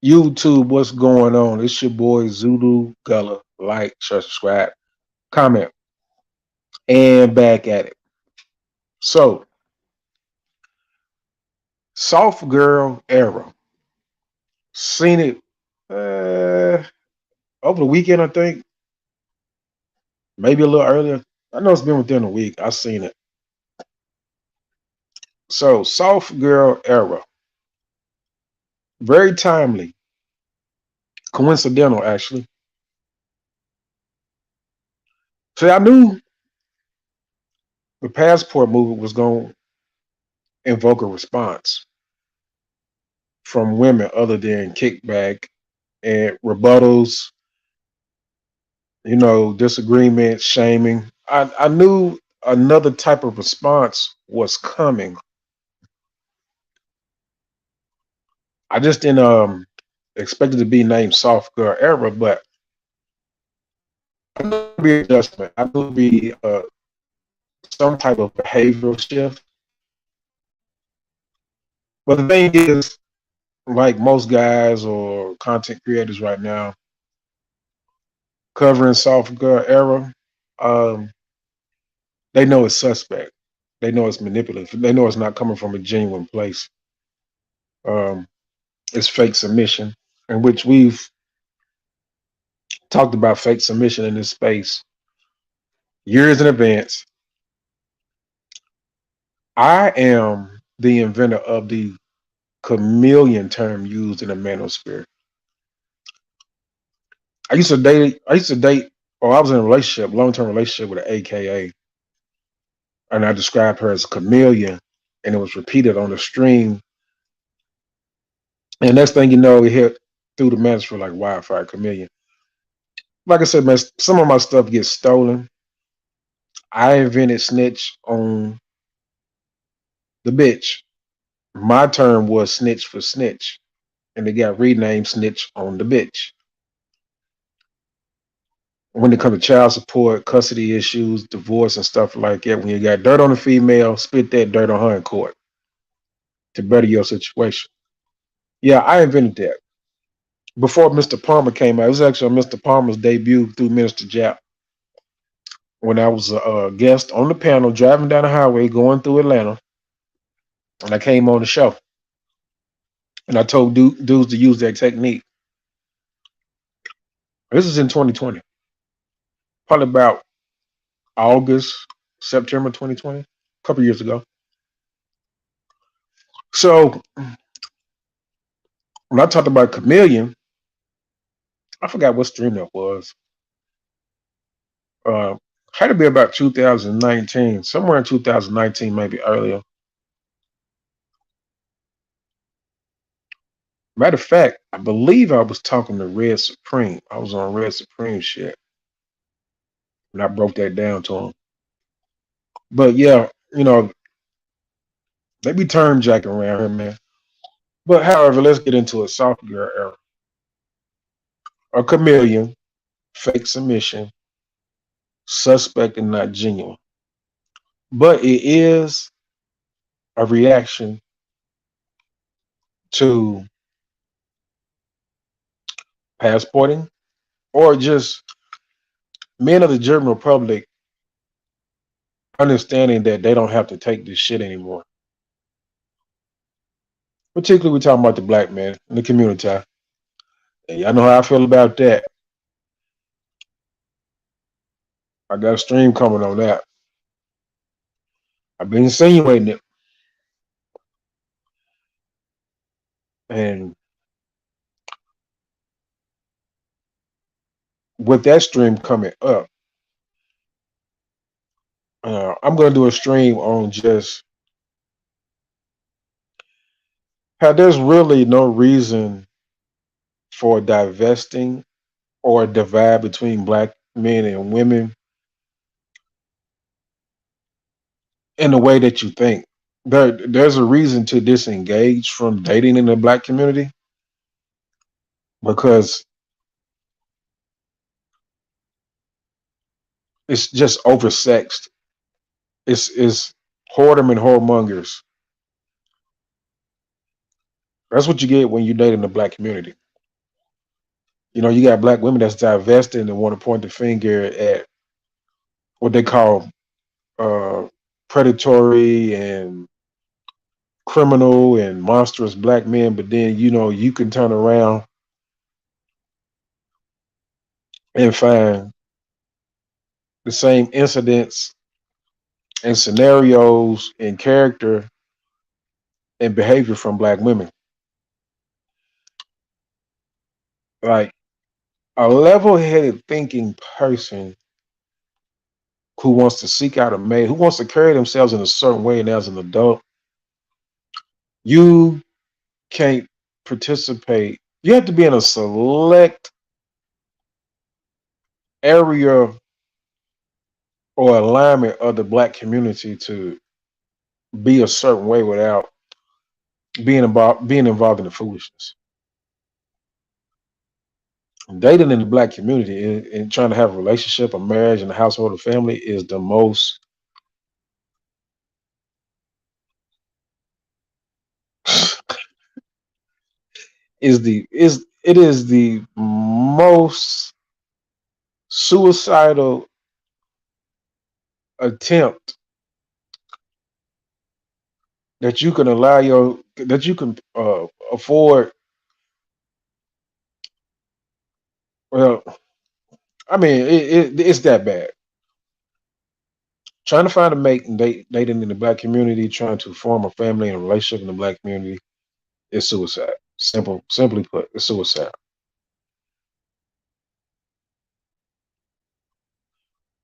YouTube, what's going on? It's your boy Zulu Gullah. Like, share, subscribe, comment, and back at it. So, soft girl era. Seen it uh, over the weekend, I think. Maybe a little earlier. I know it's been within a week. I seen it. So, soft girl era. Very timely. Coincidental, actually. See, I knew the passport movement was going to invoke a response from women other than kickback and rebuttals, disagreement, shaming. I knew another type of response was coming. I just didn't expect it to be named soft girl era, but I knew it would be adjustment. I knew it would be some type of behavioral shift. But the thing is, like most guys or content creators right now, covering soft girl era, um, they know it's suspect. They know it's manipulative. They know it's not coming from a genuine place. Um, it's fake submission, in which we've talked about fake submission in this space years in advance. I am the inventor of the chameleon term used in the manosphere. or I was in a relationship, long term relationship with an AKA, and I described her as a chameleon, and it was repeated on the stream. And next thing you know, it hit through the manosphere like wildfire. Chameleon. Like I said, man, some of my stuff gets stolen. I invented snitch on the bitch. My term was snitch for snitch, and it got renamed snitch on the bitch. When it comes to child support, custody issues, divorce, and stuff like that, when you got dirt on the female, spit that dirt on her in court to better your situation. Yeah, I invented that. Before Mr. Palmer came out, it was actually on Mr. Palmer's debut through Minister Jap when I was a guest on the panel driving down the highway going through Atlanta, and I came on the show. And I told dudes to use that technique. This is in 2020, probably about August, September 2020, a couple years ago. So when I talked about chameleon, I forgot what stream that was. Uh, Had to be about 2019, somewhere in 2019, maybe earlier. Matter of fact, I believe I was talking to Red Supreme. I was on Red Supreme shit, and I broke that down to him. But yeah, they be term jacking around here, man. But however, let's get into a soft girl era. A chameleon, fake submission, suspect and not genuine. But it is a reaction to passporting or just men of the general public understanding that they don't have to take this shit anymore. Particularly, we're talking about the black man in the community. And y'all know how I feel about that. I got a stream coming on that. I've been insinuating it. And with that stream coming up, I'm going to do a stream on just how there's really no reason for divesting or divide between black men and women in the way that you think. There's a reason to disengage from dating in the black community because it's just oversexed. It's whoredom and whoremongers. That's what you get when you date in the black community. You got black women that's divesting and want to point the finger at what they call uh, predatory and criminal and monstrous black men, but then you can turn around and find the same incidents and scenarios and character and behavior from black women. Like a level-headed thinking person who wants to seek out a mate, who wants to carry themselves in a certain way, and as an adult, you can't participate. You have to be in a select area or alignment of the black community to be a certain way without being involved in the foolishness. Dating in the black community and trying to have a relationship, a marriage, and a household, a family is the most is the most suicidal attempt that you can afford. Well, I mean, it's that bad. Trying to find a mate and dating in the black community, trying to form a family and a relationship in the black community is suicide. Simply put, it's suicide.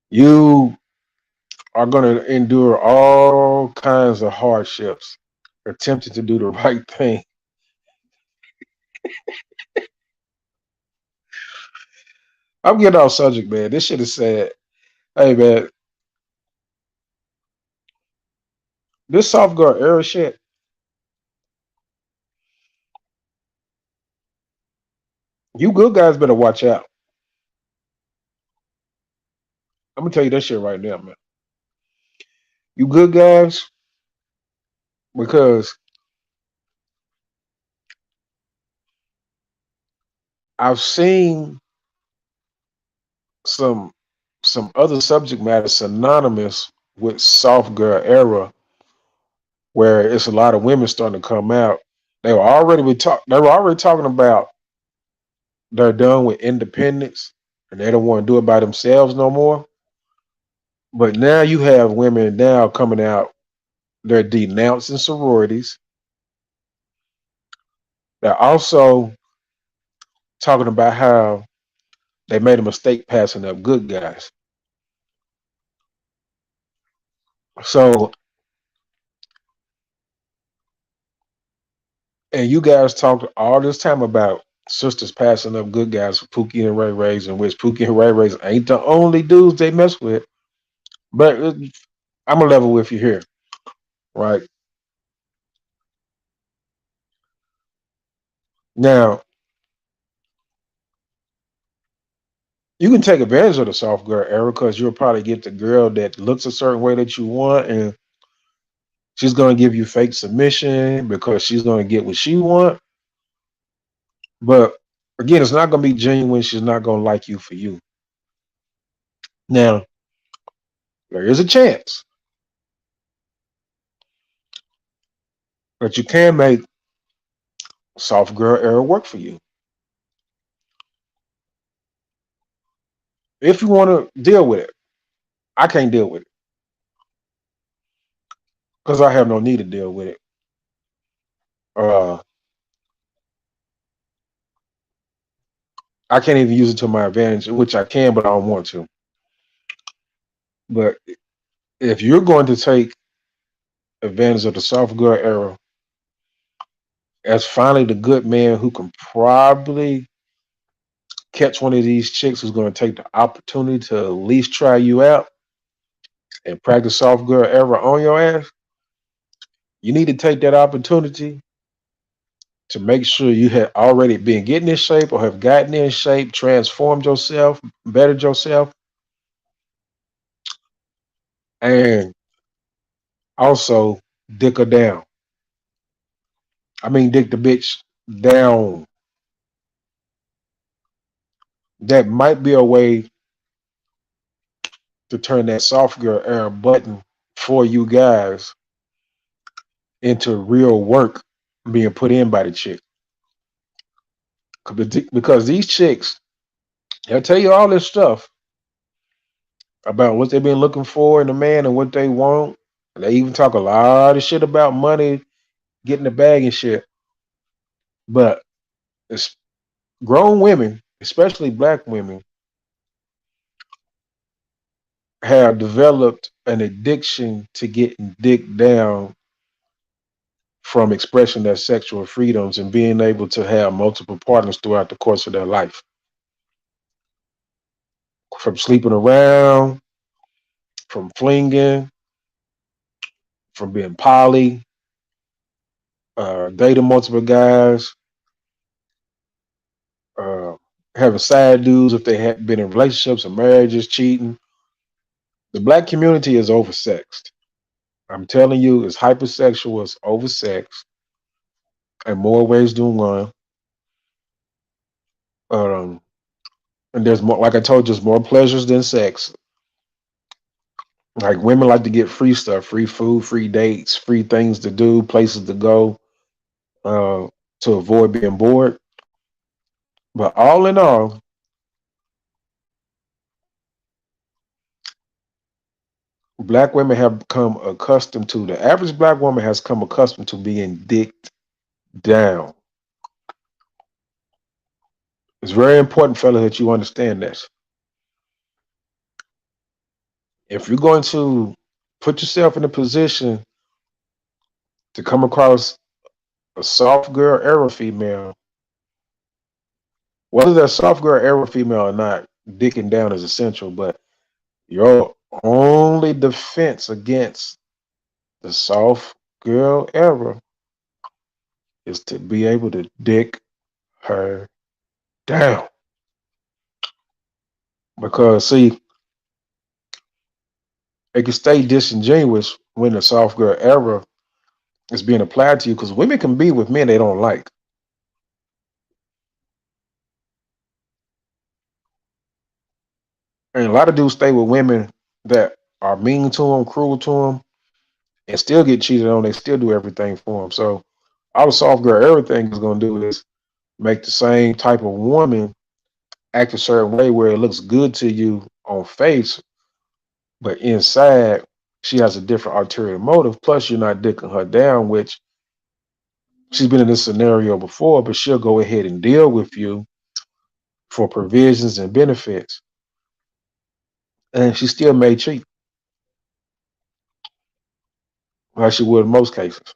You are going to endure all kinds of hardships attempting to do the right thing. I'm getting off subject, man. This shit is sad. Hey, man, this soft girl era shit, you good guys better watch out. I'm gonna tell you that shit right now, man. You good guys, because I've seen some some other subject matter synonymous with soft girl era, where it's a lot of women starting to come out. They were already talking about they're done with independence and they don't want to do it by themselves no more. But now you have women now coming out. They're denouncing sororities. They're also talking about how they made a mistake passing up good guys. So, and you guys talked all this time about sisters passing up good guys for Pookie and Ray Rays, in which Pookie and Ray Rays ain't the only dudes they mess with. But I'm gonna level with you here, right? Now, you can take advantage of the soft girl era because you'll probably get the girl that looks a certain way that you want, and she's gonna give you fake submission because she's gonna get what she want. But again, it's not gonna be genuine. She's not gonna like you for you. Now, there is a chance that you can make soft girl era work for you if you want to deal with it. I can't deal with it because I have no need to deal with it. Uh, I can't even use it to my advantage, which I can, but I don't want to. But if you're going to take advantage of the soft girl era as finally the good man who can probably catch one of these chicks who's going to take the opportunity to at least try you out and practice soft girl era on your ass, you need to take that opportunity to make sure you have already been getting in shape or have gotten in shape, transformed yourself, bettered yourself, and also dick her down. I mean, dick the bitch down. that might be a way to turn that soft girl era button for you guys into real work being put in by the chick. Because these chicks, they'll tell you all this stuff about what they've been looking for in a man and what they want. They even talk a lot of shit about money, getting the bag and shit. But it's grown women, especially black women, have developed an addiction to getting dick down from expressing their sexual freedoms and being able to have multiple partners throughout the course of their life. From sleeping around, from flinging, from being poly, dating multiple guys, uh, having side dudes if they have been in relationships or marriages, cheating. The black community is oversexed. I'm telling you, it's hypersexual, it's oversexed in more ways than one. Um, and there's more, like I told you, there's more pleasures than sex. Like women like to get free stuff, free food, free dates, free things to do, places to go, uh, to avoid being bored. But all in all, black women have become accustomed to, the average black woman has come accustomed to being dicked down. It's very important, fella, that you understand this. If you're going to put yourself in a position to come across a soft girl era female, whether they're soft girl era female or not, dicking down is essential. But your only defense against the soft girl era is to be able to dick her down. Because see, it can stay disingenuous when the soft girl era is being applied to you because women can be with men they don't like. And a lot of dudes stay with women that are mean to them, cruel to them, and still get cheated on. They still do everything for them. So all the soft girl everything is going to do is make the same type of woman act a certain way where it looks good to you on face, but inside she has a different ulterior motive. Plus, you're not dicking her down, which she's been in this scenario before, but she'll go ahead and deal with you for provisions and benefits, and she still may cheat, like she would in most cases.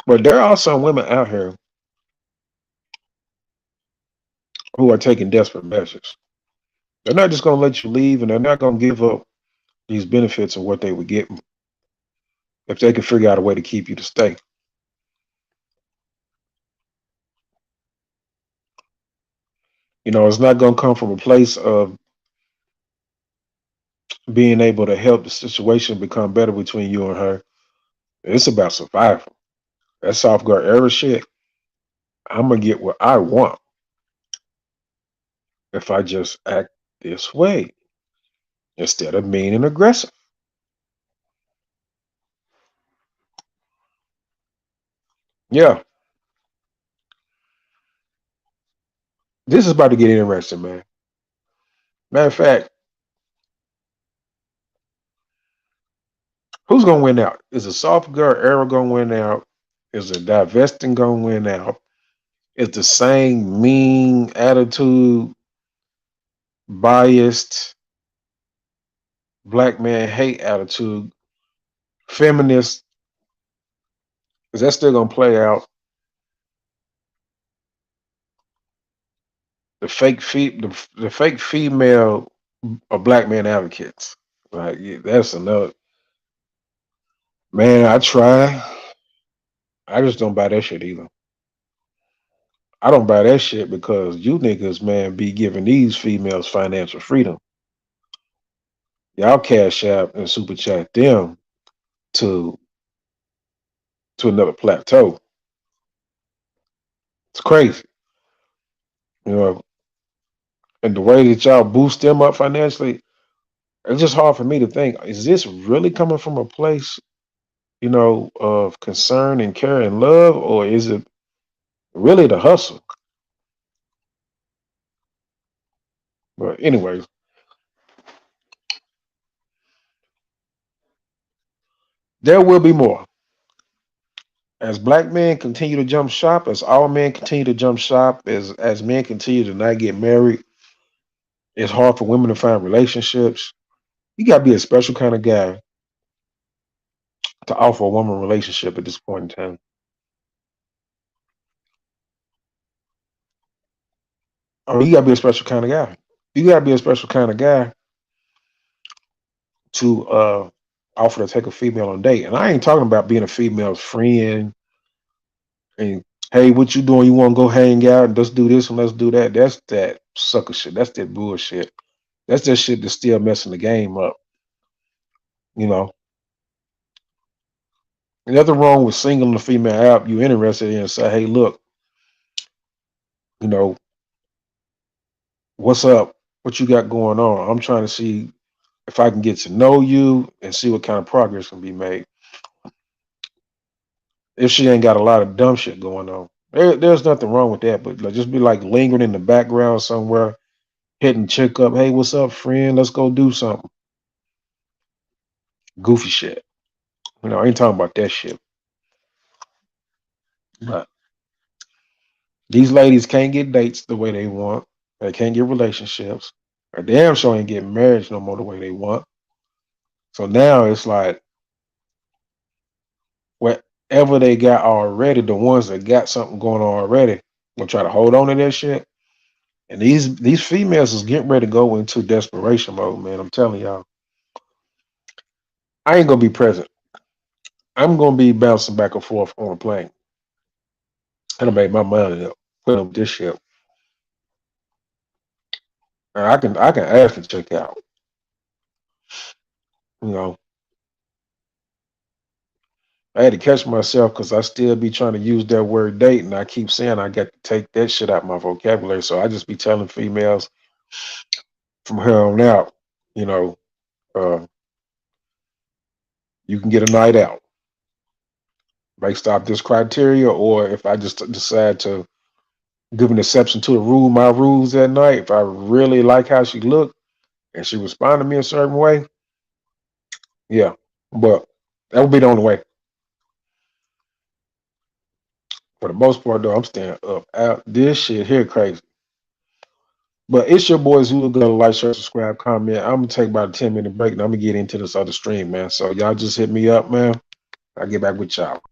But there are some women out here who are taking desperate measures. They're not just going to let you leave, and they're not going to give up these benefits of what they would get if they could figure out a way to keep you to stay. You know, it's not going to come from a place of being able to help the situation become better between you and her. It's about survival. That soft girl era shit, I'm going to get what I want if I just act this way instead of mean and aggressive. Yeah, this is about to get interesting, man. Matter of fact, who's going to win out? Is the soft girl era going to win out? Is the divesting going to win out? Is the same mean attitude, biased, black man hate attitude, feminist, is that still going to play out? The fake female or black man advocates. Like yeah, that's another man. I try. I just don't buy that shit either. I don't buy that shit because you niggas, man, be giving these females financial freedom. Y'all cash out and super chat them to to another plateau. It's crazy, you know. And the way that y'all boost them up financially, it's just hard for me to think. Is this really coming from a place, of concern and care and love, or is it really the hustle? But anyways, there will be more. As black men continue to jump shop, as all men continue to jump shop, as men continue to not get married, it's hard for women to find relationships. You gotta be a special kind of guy to offer a woman a relationship at this point in time. I mean, you gotta be a special kind of guy. You gotta be a special kind of guy to offer to take a female on a date. And I ain't talking about being a female's friend and hey, what you doing? You want to go hang out and let's do this and let's do that. That's that sucker shit. That's that bullshit. That's that shit that's still messing the game up. You know, nothing wrong with singling the female out you interested in and say, hey, look, you know, what's up? What you got going on? I'm trying to see if I can get to know you and see what kind of progress can be made. If she ain't got a lot of dumb shit going on, there's nothing wrong with that. But like, just be like lingering in the background somewhere, hitting chick up. Hey, what's up, friend? Let's go do something. Goofy shit. I ain't talking about that shit. But these ladies can't get dates the way they want. They can't get relationships. Or damn sure ain't getting married no more the way they want. So now it's like whatever they got already, the ones that got something going on already, will try to hold on to that shit. And these females is getting ready to go into desperation mode, man. I'm telling y'all. I ain't gonna be present. I'm gonna be bouncing back and forth on a plane. And I make my mind up. Put up this shit. And I can ask to check out. You know, I had to catch myself because I still be trying to use that word date, and I keep saying I got to take that shit out my vocabulary. So I just be telling females from here on out, you know, uh, you can get a night out based off this criteria, or if I just decide to give an exception to the rule, my rules that night. If I really like how she looked and she responded to me a certain way, yeah. But that would be the only way. For the most part, though, I'm staying up out. This shit here crazy. But it's your boys who are gonna like, share, subscribe, comment. I'm gonna take about a 10-minute break and I'm gonna get into this other stream, man. So y'all just hit me up, man. I'll get back with y'all.